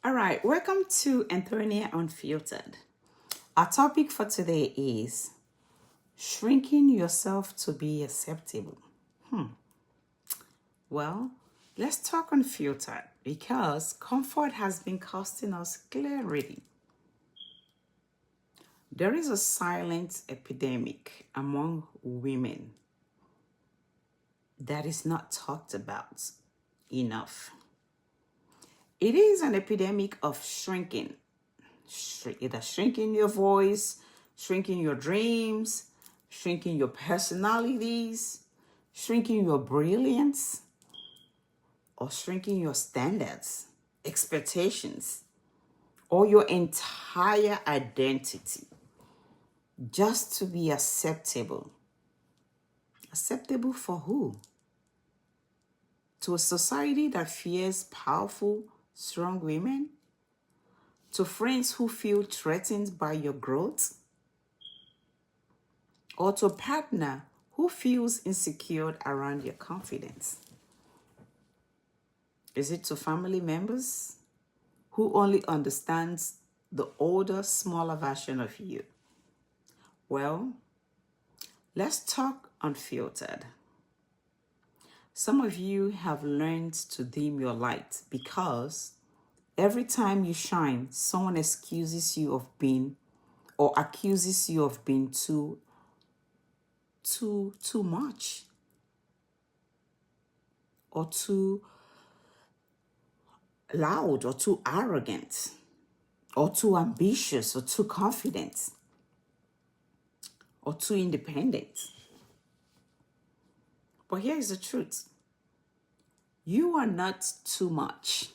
All right, welcome to Antonia Unfiltered. Our topic for today is shrinking yourself to be acceptable. Well, let's talk unfiltered because comfort has been costing us clarity. There is a silent epidemic among women that is not talked about enough. It is an epidemic of shrinking, either shrinking your voice, shrinking your dreams, shrinking your personalities, shrinking your brilliance, or shrinking your standards, expectations, or your entire identity just to be acceptable. Acceptable for who? To a society that fears powerful, strong women? To friends who feel threatened by your growth? Or to a partner who feels insecure around your confidence? Is it to family members who only understands the older, smaller version of you? Well, let's talk unfiltered. Some of you have learned to dim your light because every time you shine, someone excuses you of being or accuses you of being too much or too loud or too arrogant or too ambitious or too confident or too independent. But here is the truth. You are not too much.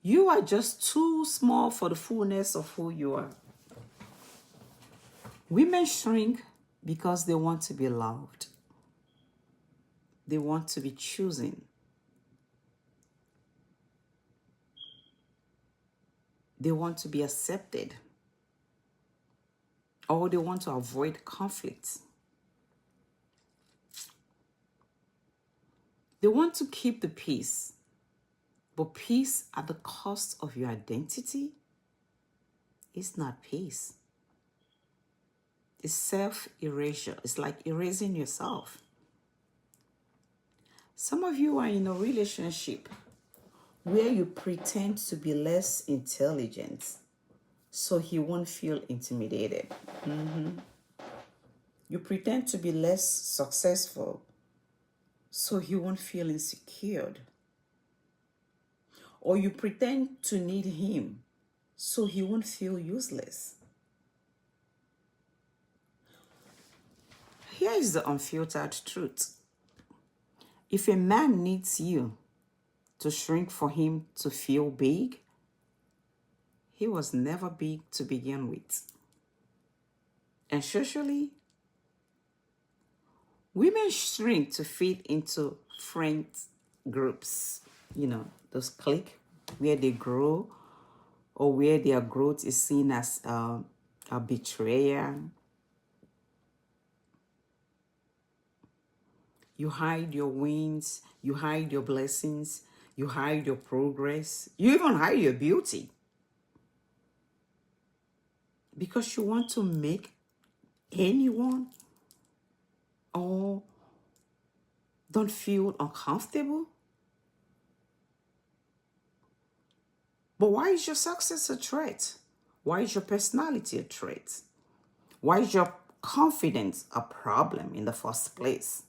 You are just too small for the fullness of who you are. Women shrink because they want to be loved. They want to be chosen. They want to be accepted. Or they want to avoid conflict. They want to keep the peace. But peace at the cost of your identity is not peace. It's self-erasure. It's like erasing yourself. Some of you are in a relationship where you pretend to be less intelligent so he won't feel intimidated. You pretend to be less successful so he won't feel insecure. Or you pretend to need him so he won't feel useless. Here is the unfiltered truth. If a man needs you to shrink for him to feel big, he was never big to begin with. And socially, women shrink to fit into friend groups, those clique where they grow or where their growth is seen as a betrayer. You hide your wins, you hide your blessings, you hide your progress, you even hide your beauty. Because you want to make anyone or don't feel uncomfortable. But why is your success a threat? Why is your personality a threat? Why is your confidence a problem in the first place?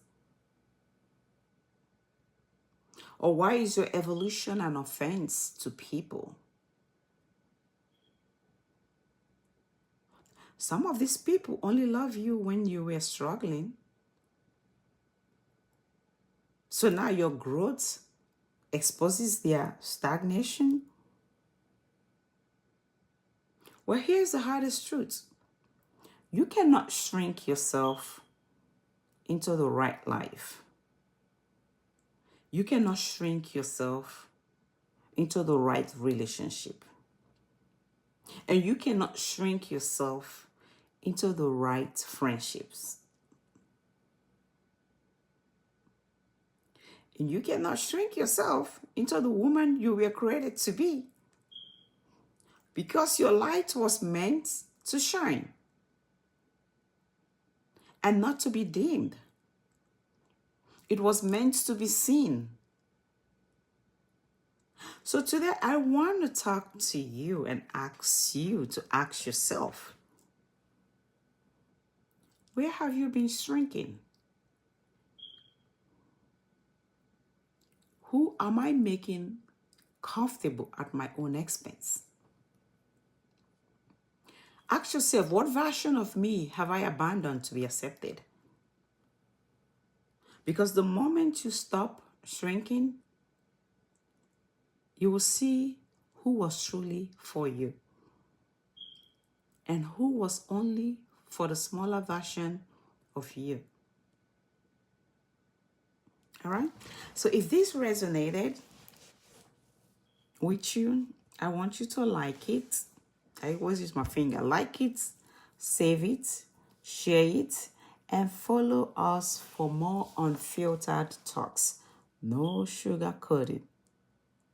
Or why is your evolution an offense to people? Some of these people only love you when you were struggling. So now your growth exposes their stagnation. Well, here's the hardest truth. You cannot shrink yourself into the right life. You cannot shrink yourself into the right relationship. And you cannot shrink yourself into the right friendships. And you cannot shrink yourself into the woman you were created to be, because your light was meant to shine and not to be dimmed. It was meant to be seen. So today I want to talk to you and ask you to ask yourself, where have you been shrinking? Who am I making comfortable at my own expense? Ask yourself, what version of me have I abandoned to be accepted? Because the moment you stop shrinking, you will see who was truly for you and who was only for the smaller version of you. All right? So if this resonated with you, I want you to like it. I always use my finger. Like it, save it, share it, and follow us for more unfiltered talks. No sugar coated.